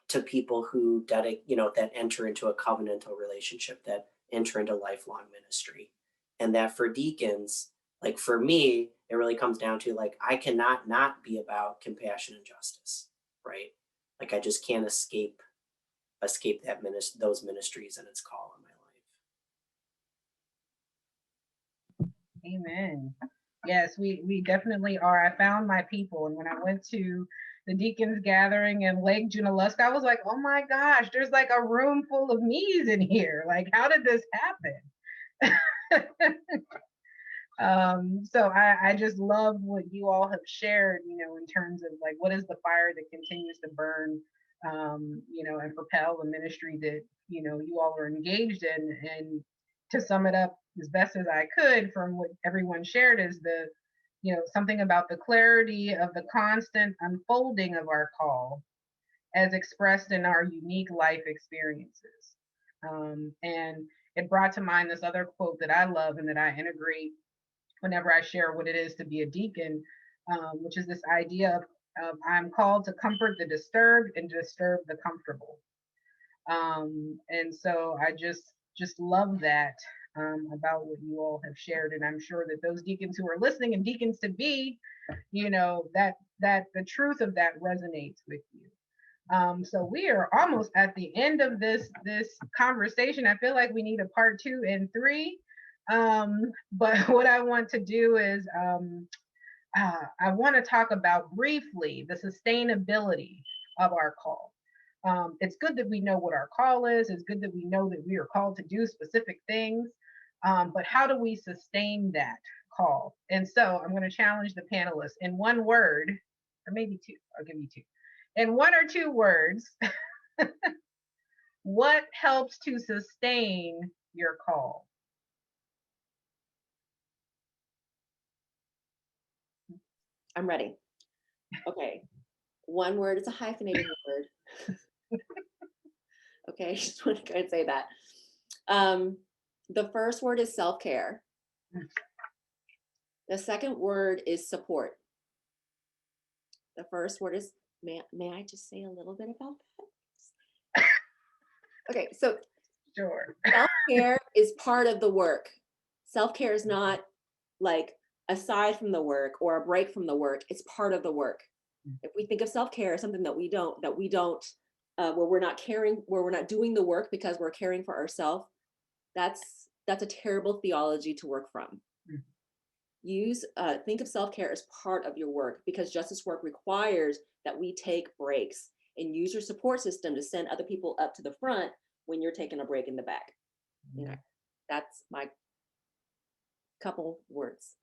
to people who that enter into a covenantal relationship, that enter into lifelong ministry. And that for deacons, like for me, it really comes down to like, I cannot not be about compassion and justice, right? Like I just can't escape those ministries and its call on my life. Amen. Yes, we definitely are. I found my people. And when I went to the Deacons gathering in Lake Junaluska, I was like, oh my gosh, there's like a room full of me's in here. Like, how did this happen? So I just love what you all have shared, you know, in terms of like, what is the fire that continues to burn, you know, and propel the ministry that, you know, you all are engaged in. And to sum it up as best as I could from what everyone shared is you know, something about the clarity of the constant unfolding of our call as expressed in our unique life experiences. And it brought to mind this other quote that I love and that I integrate whenever I share what it is to be a deacon, which is this idea of I'm called to comfort the disturbed and disturb the comfortable. And so I just love that about what you all have shared. And I'm sure that those deacons who are listening and deacons to be, you know, that the truth of that resonates with you. So we are almost at the end of this conversation. I feel like we need a part 2 and 3. But what I want to do is I want to talk about briefly the sustainability of our call. It's good that we know what our call is. It's good that we know that we are called to do specific things. But how do we sustain that call? And so I'm going to challenge the panelists in one word, or maybe two. I'll give you two. In one or two words, what helps to sustain your call? I'm ready. Okay. One word, it's a hyphenated word. Okay, just want to go and say that. The first word is self-care. The second word is support. The first word is, may I just say a little bit about that? Okay, so Sure. self-care is part of the work. Self-care is not like aside from the work or a break from the work. It's part of the work. If we think of self-care as something that we don't, where we're not doing the work because we're caring for ourselves, that's a terrible theology to work from. Think of self-care as part of your work, because justice work requires that we take breaks and use your support system to send other people up to the front when you're taking a break in the back. You know, that's my couple words.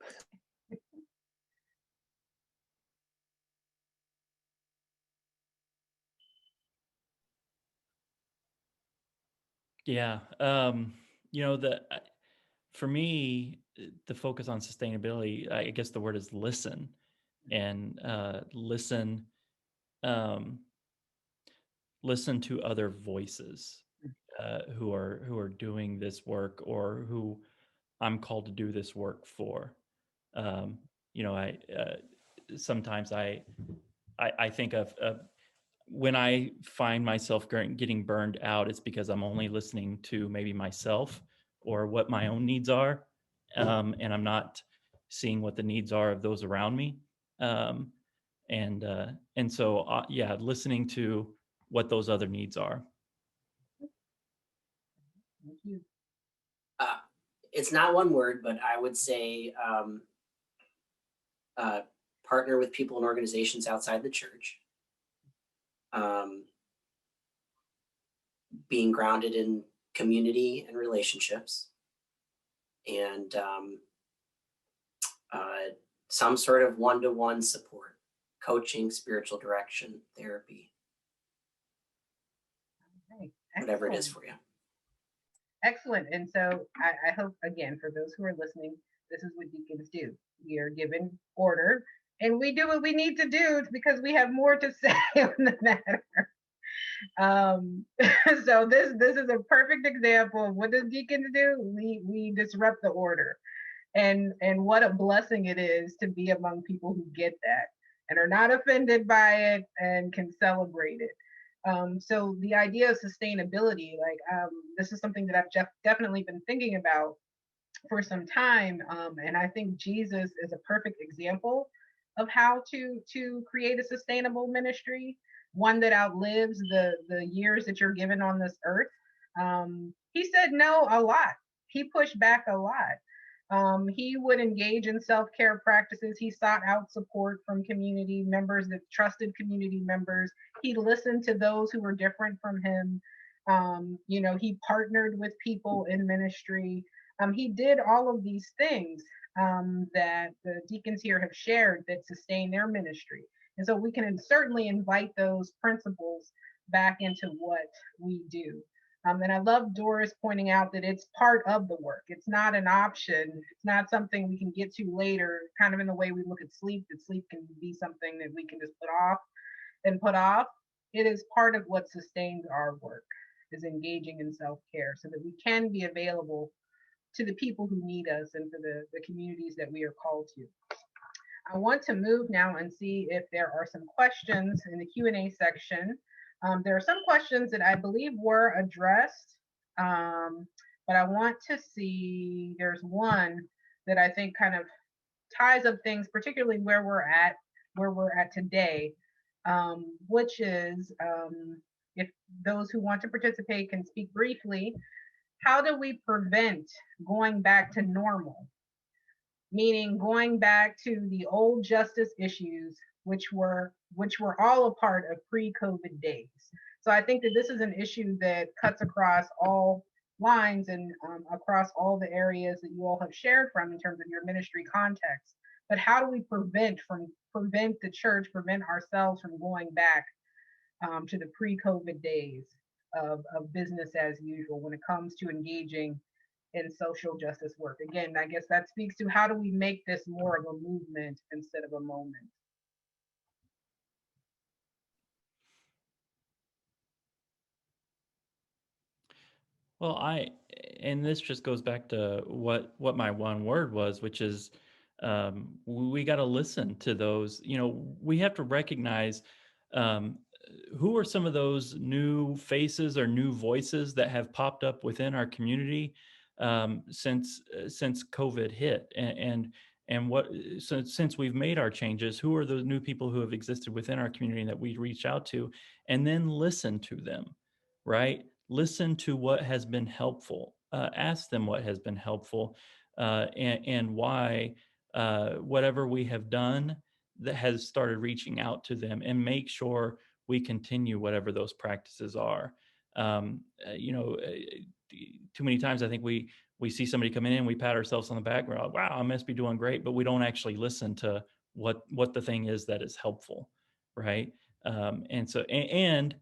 Yeah. For me, the focus on sustainability, I guess the word is listen, and listen to other voices who are doing this work, or who I'm called to do this work for. I sometimes I think of when I find myself getting burned out, it's because I'm only listening to maybe myself or what my own needs are, and I'm not seeing what the needs are of those around me. And so, listening to what those other needs are. Thank you. It's not one word, but I would say partner with people and organizations outside the church. Being grounded in community and relationships, and some sort of one-to-one support, coaching, spiritual direction, therapy, Okay. whatever it is for you. Excellent. And so I hope, again, for those who are listening, this is what deacons do. We are given order, and we do what we need to do because we have more to say on the matter. So this is a perfect example of what does deacons do? We disrupt the order. And what a blessing it is to be among people who get that and are not offended by it and can celebrate it. So the idea of sustainability, this is something that I've definitely been thinking about for some time. And I think Jesus is a perfect example of how to create a sustainable ministry, one that outlives the years that you're given on this earth. He said no a lot. He pushed back a lot. He would engage in self-care practices. He sought out support from community members, that trusted community members. He listened to those who were different from him. He partnered with people in ministry. He did all of these things that the deacons here have shared that sustain their ministry. And so we can certainly invite those principles back into what we do. And I love Doris pointing out that it's part of the work. It's not an option. It's not something we can get to later, kind of in the way we look at sleep, that sleep can be something that we can just put off. It is part of what sustains our work, is engaging in self-care so that we can be available to the people who need us and for the communities that we are called to. I want to move now and see if there are some questions in the Q&A section. There are some questions that I believe were addressed, but I want to see, there's one that I think kind of ties up things, particularly where we're at today, which is, if those who want to participate can speak briefly, how do we prevent going back to normal? meaning going back to the old justice issues, which were all a part of pre-COVID days. So I think that this is an issue that cuts across all lines and across all the areas that you all have shared from in terms of your ministry context. But how do we prevent the church, prevent ourselves from going back to the pre-COVID days of business as usual when it comes to engaging in social justice work? Again, I guess that speaks to how do we make this more of a movement instead of a moment? Well, and this just goes back to what my one word was, which is we got to listen to those. We have to recognize who are some of those new faces or new voices that have popped up within our community since COVID hit, and what since we've made our changes. Who are those new people who have existed within our community that we reach out to, and then listen to them, right? Listen to what has been helpful. Ask them what has been helpful, and why whatever we have done that has started reaching out to them, and make sure we continue whatever those practices are. Too many times I think we see somebody come in and we pat ourselves on the back. We're like, wow, I must be doing great, but we don't actually listen to what the thing is that is helpful, right? And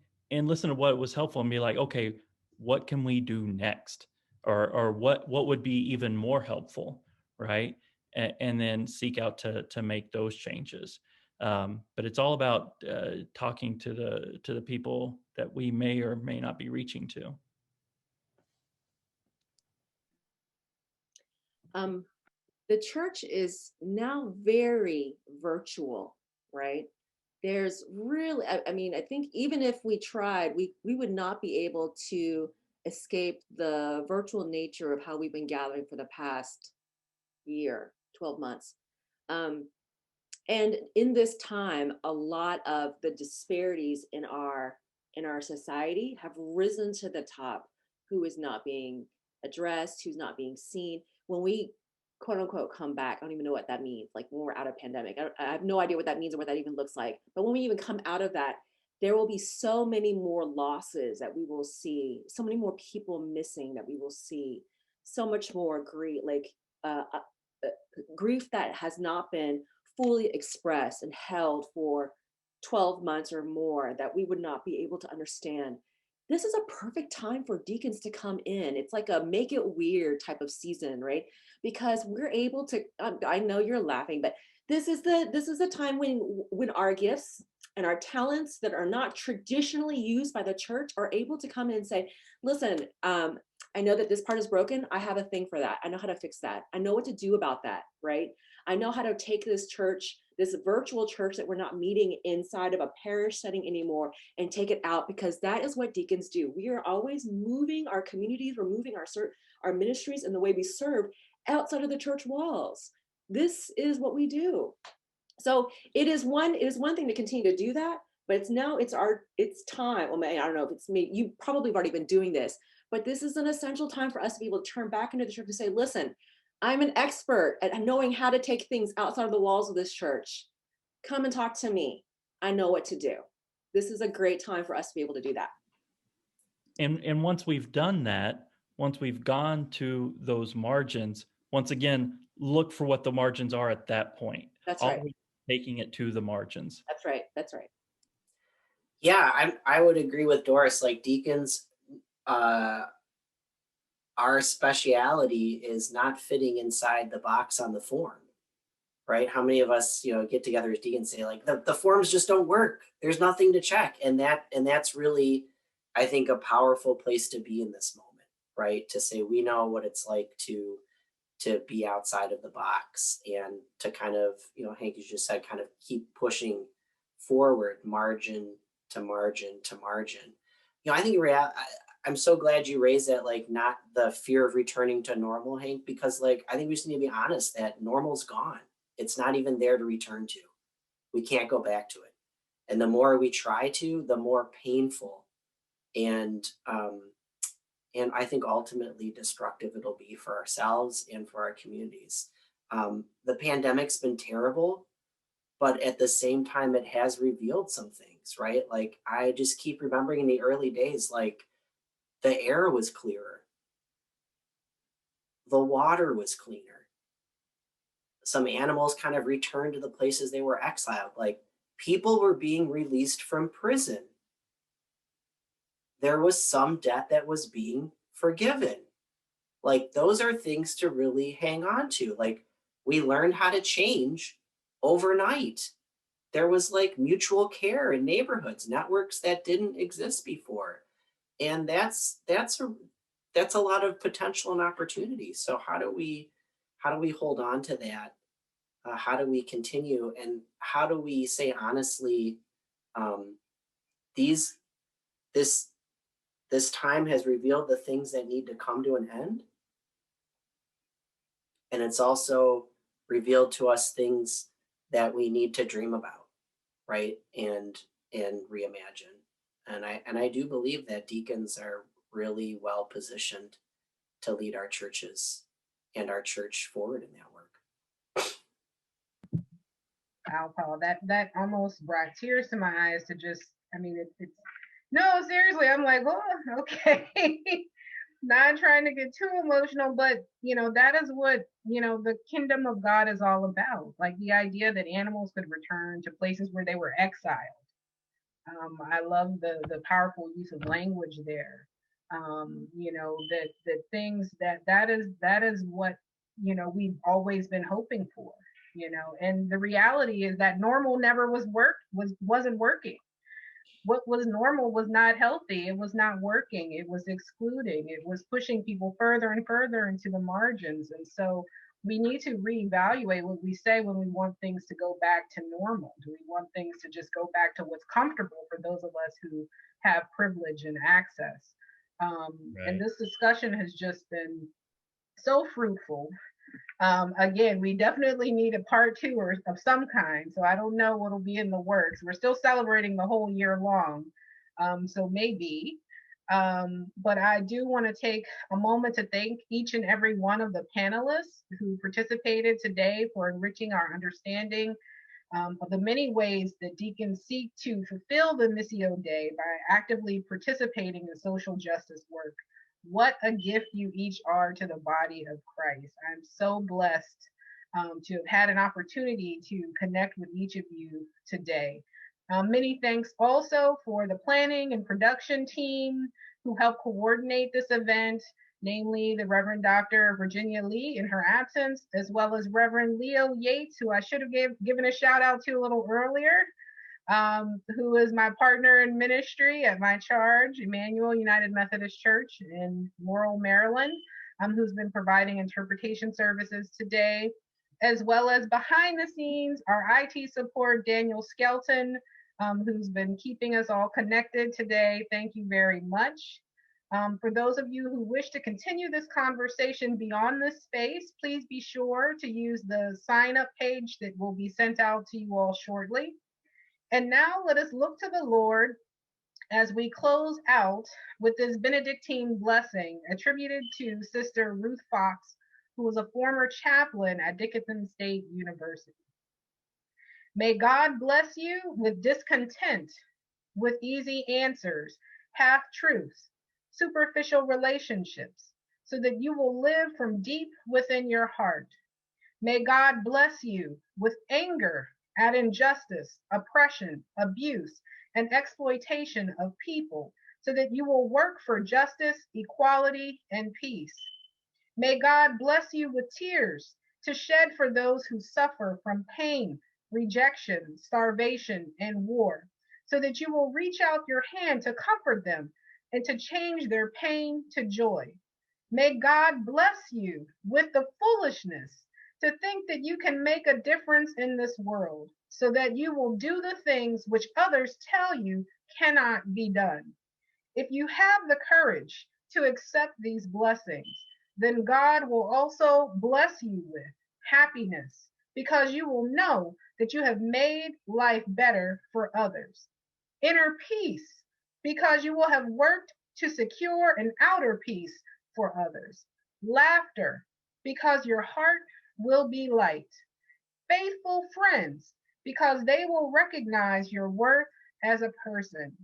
listen to what was helpful and be like, okay, what can we do next? Or what would be even more helpful, right? And then seek out to make those changes. But it's all about talking to the people that we may or may not be reaching to. The church is now very virtual, right? There's really, I mean, I think even if we tried, we would not be able to escape the virtual nature of how we've been gathering for the past year, 12 months. And in this time, a lot of the disparities in our society have risen to the top. Who is not being addressed, who's not being seen. When we quote unquote come back, I don't even know what that means. Like when we're out of pandemic, I have no idea what that means or what that even looks like. But when we even come out of that, there will be so many more losses that we will see, so many more people missing that we will see, so much more grief, like grief that has not been fully expressed and held for 12 months or more, that we would not be able to understand. This is a perfect time for deacons to come in. It's like a make it weird type of season, right? Because we're able to, I know you're laughing, but this is the time when our gifts and our talents that are not traditionally used by the church are able to come in and say, listen, I know that this part is broken. I have a thing for that. I know how to fix that. I know what to do about that, right? I know how to take this church, this virtual church that we're not meeting inside of a parish setting anymore, and take it out, because that is what deacons do. We are always moving our communities, we're moving our ministries and the way we serve outside of the church walls. This is what we do. So it is one thing to continue to do that, but it's time. Well, I don't know if it's me, you probably have already been doing this, but this is an essential time for us to be able to turn back into the church and say, listen, I'm an expert at knowing how to take things outside of the walls of this church. Come and talk to me. I know what to do. This is a great time for us to be able to do that. And once we've done that, once we've gone to those margins, once again, look for what the margins are at that point. That's right. Always taking it to the margins. That's right. That's right. Yeah, I would agree with Doris. Like deacons, our speciality is not fitting inside the box on the form, right? How many of us, get together as deacons and say like the forms just don't work. There's nothing to check, and that's really, I think, a powerful place to be in this moment, right? To say we know what it's like to be outside of the box, and to kind of, Hank, you just said, kind of keep pushing forward, margin to margin to margin. I think I'm so glad you raised that, like, not the fear of returning to normal, Hank, because like, I think we just need to be honest that normal's gone. It's not even there to return to. We can't go back to it. And the more we try to, the more painful and I think ultimately destructive it'll be for ourselves and for our communities. The pandemic's been terrible, but at the same time, it has revealed some things, right? Like, I just keep remembering in the early days, like, the air was clearer, the water was cleaner. Some animals kind of returned to the places they were exiled. Like, people were being released from prison. There was some debt that was being forgiven. Like, those are things to really hang on to. Like, we learned how to change overnight. There was like mutual care in neighborhoods, networks that didn't exist before. And that's a lot of potential and opportunity. So how do we hold on to that? How do we continue, and how do we say honestly, these this this time has revealed the things that need to come to an end, and it's also revealed to us things that we need to dream about, right? And reimagine. And I do believe that deacons are really well positioned to lead our churches and our church forward in that work. Wow, Paul, that almost brought tears to my eyes to just, I mean, it's no, seriously, I'm like, oh, okay. Not trying to get too emotional, but that is what the kingdom of God is all about. Like, the idea that animals could return to places where they were exiled. I love the powerful use of language there. That things that is what we've always been hoping for. And the reality is that normal never wasn't working. What was normal was not healthy. It was not working. It was excluding. It was pushing people further and further into the margins. And so we need to reevaluate what we say when we want things to go back to normal. Do we want things to just go back to what's comfortable for those of us who have privilege and access? Right. And this discussion has just been so fruitful. Again, we definitely need a part 2 or of some kind. So I don't know what'll be in the works. We're still celebrating the whole year long. So maybe. But I do want to take a moment to thank each and every one of the panelists who participated today for enriching our understanding of the many ways that deacons seek to fulfill the Missio Dei by actively participating in social justice work. What a gift you each are to the body of Christ. I'm so blessed to have had an opportunity to connect with each of you today. Many thanks also for the planning and production team who helped coordinate this event, namely the Reverend Dr. Virginia Lee in her absence, as well as Reverend Leo Yates, who I should have given a shout out to a little earlier, who is my partner in ministry at my charge, Emmanuel United Methodist Church in Laurel, Maryland, who's been providing interpretation services today, as well as behind the scenes, our IT support, Daniel Skelton, who's been keeping us all connected today. Thank you very much. For those of you who wish to continue this conversation beyond this space, please be sure to use the sign up page that will be sent out to you all shortly. And now let us look to the Lord as we close out with this Benedictine blessing attributed to Sister Ruth Fox, who was a former chaplain at Dickinson State University. May God bless you with discontent, with easy answers, half-truths, superficial relationships, so that you will live from deep within your heart. May God bless you with anger at injustice, oppression, abuse, and exploitation of people, so that you will work for justice, equality, and peace. May God bless you with tears to shed for those who suffer from pain, rejection, starvation, and war, so that you will reach out your hand to comfort them and to change their pain to joy. May God bless you with the foolishness to think that you can make a difference in this world, so that you will do the things which others tell you cannot be done. If you have the courage to accept these blessings, then God will also bless you with happiness, because you will know that you have made life better for others. Inner peace, because you will have worked to secure an outer peace for others. Laughter, because your heart will be light. Faithful friends, because they will recognize your worth as a person.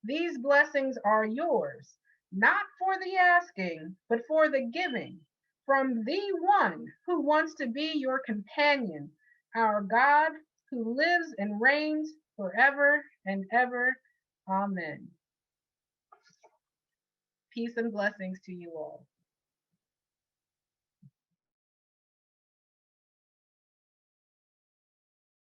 These blessings are yours, not for the asking, but for the giving, from the one who wants to be your companion, our God, who lives and reigns forever and ever. Amen. Peace and blessings to you all.